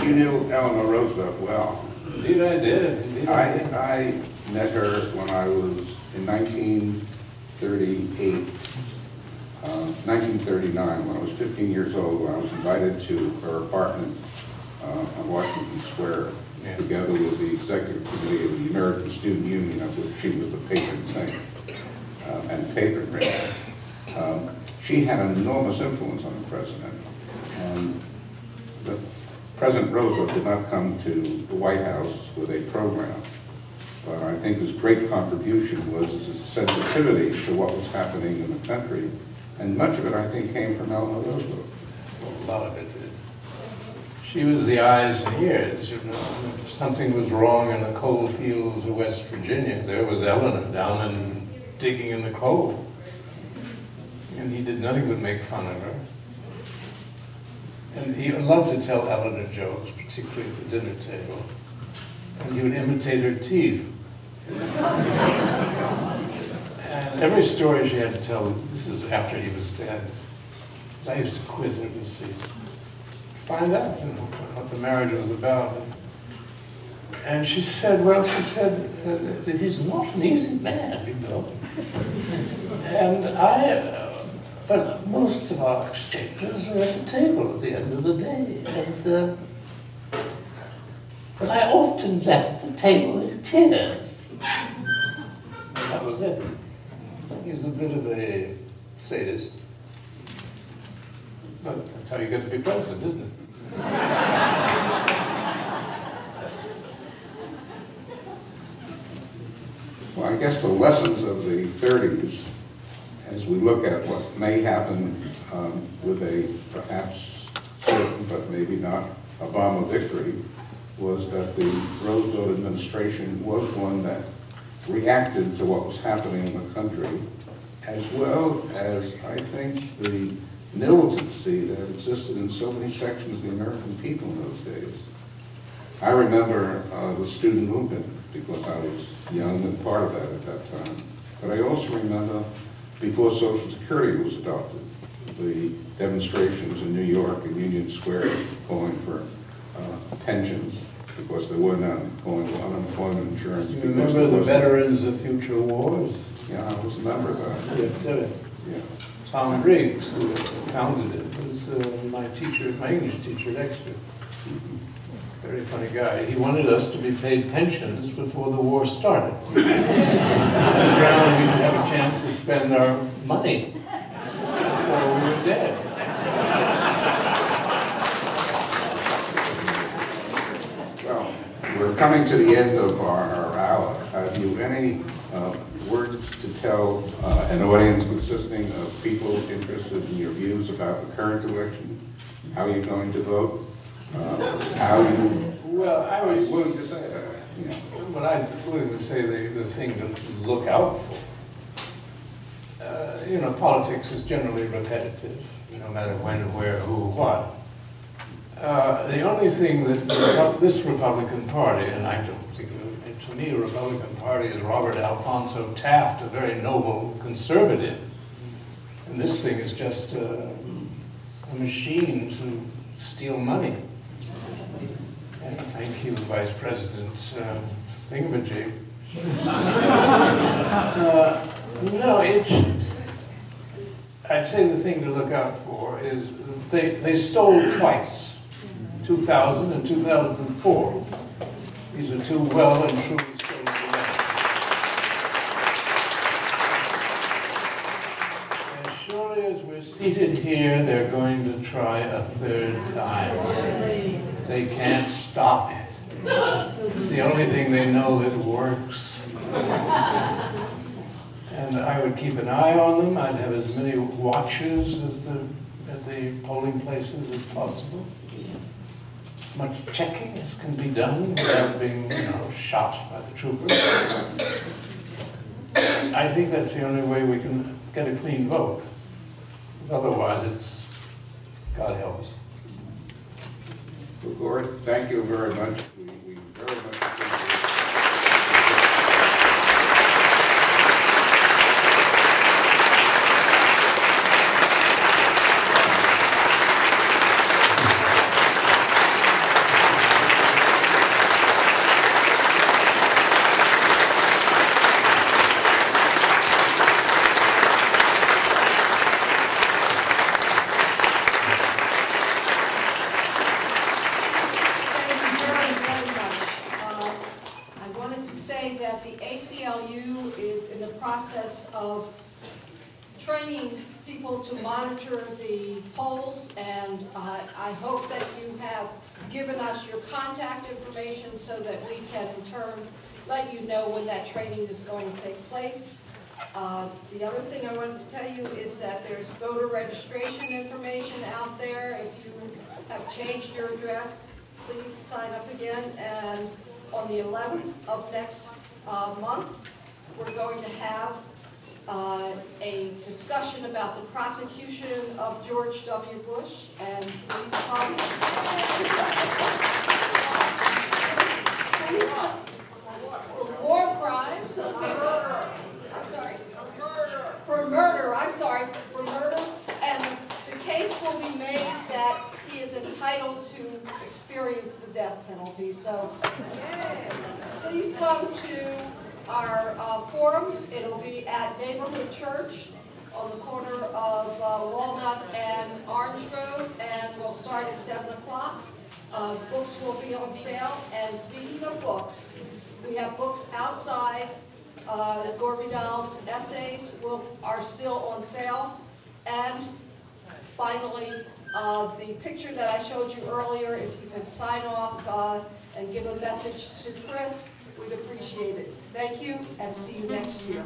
you knew Eleanor Roosevelt well. Indeed I did. Indeed I did. I met her when I was in 1938, 1939, when I was 15 years old, when I was invited to her apartment on Washington Square, together with the executive committee of the American Student Union, of which she was the patron saint and patron raiser. She had an enormous influence on the president. And President Roosevelt did not come to the White House with a program, but I think his great contribution was his sensitivity to what was happening in the country, and much of it, I think, came from Eleanor Roosevelt. Well, a lot of it did. She was the eyes and ears, you know. If something was wrong in the coal fields of West Virginia, there was Eleanor down and digging in the coal. And he did nothing but make fun of her. And he loved to tell Eleanor jokes, particularly at the dinner table. And he would imitate her teeth. And every story she had to tell, this is after he was dead, I used to quiz her to see, find out, you know, what the marriage was about. And she said, well, she said, that he's not an easy man, you know. And but most of our exchanges were at the table at the end of the day. And, but I often left the table in tears. And that was it. He was a bit of a sadist. But that's how you get to be president, isn't it? Well, I guess the lessons of the 30s, as we look at what may happen with a perhaps certain, but maybe not, Obama victory, was that the Roosevelt administration was one that reacted to what was happening in the country, as well as, I think, the militancy that existed in so many sections of the American people in those days. I remember the student movement, because I was young and part of that at that time. But I also remember, before Social Security was adopted, the demonstrations in New York and Union Square calling for pensions, because there were none, calling for unemployment insurance. You remember the Veterans of Future Wars? Yeah, I was a member of that. Yeah. Tom Briggs, who founded it, was my teacher, my English teacher at Exeter. Very funny guy. He wanted us to be paid pensions before the war started. On the ground, we should have a chance to spend our money before we were dead. Well, we're coming to the end of our hour. Have you any words to tell an audience consisting of people interested in your views about the current election? How are you going to vote? How you... Well, I was willing to say that. Yeah. But I'm willing to say the thing to look out for. You know, politics is generally repetitive, no matter when, where, who, what. The only thing that this Republican Party, and I don't think, to me, a Republican Party is Robert Alfonso Taft, a very noble conservative. And this thing is just a machine to steal money. And thank you, Vice President Thingamajig. No, I'd say the thing to look out for is they stole twice, 2000 and 2004. These are two well and truly stolen elections. As surely as we're seated here, they're going to try a third time. They can't stop it. It's the only thing they know that works. And I would keep an eye on them. I'd have as many watchers at the polling places as possible. As much checking as can be done without being, you know, shot by the troopers. I think that's the only way we can get a clean vote. Otherwise, it's God help us. Well, Gore, thank you very much. We very much appreciate it. process of training people to monitor the polls, and I hope that you have given us your contact information so that we can in turn let you know when that training is going to take place. The other thing I wanted to tell you is that there's voter registration information out there. If you have changed your address, please sign up again. And on the 11th of next month, we're going to have a discussion about the prosecution of George W. Bush, and please come. Please come. For war crimes. I'm sorry. For murder. I'm sorry. For murder. And the case will be made that he is entitled to experience the death penalty. So please come to our forum. It'll be at Neighborhood Church on the corner of Walnut and Orange Grove, and we'll start at 7 o'clock. Books will be on sale, and speaking of books, we have books outside. Gore Vidal's essays are still on sale, and finally, the picture that I showed you earlier, if you could sign off and give a message to Chris, we'd appreciate it. Thank you, and see you next year.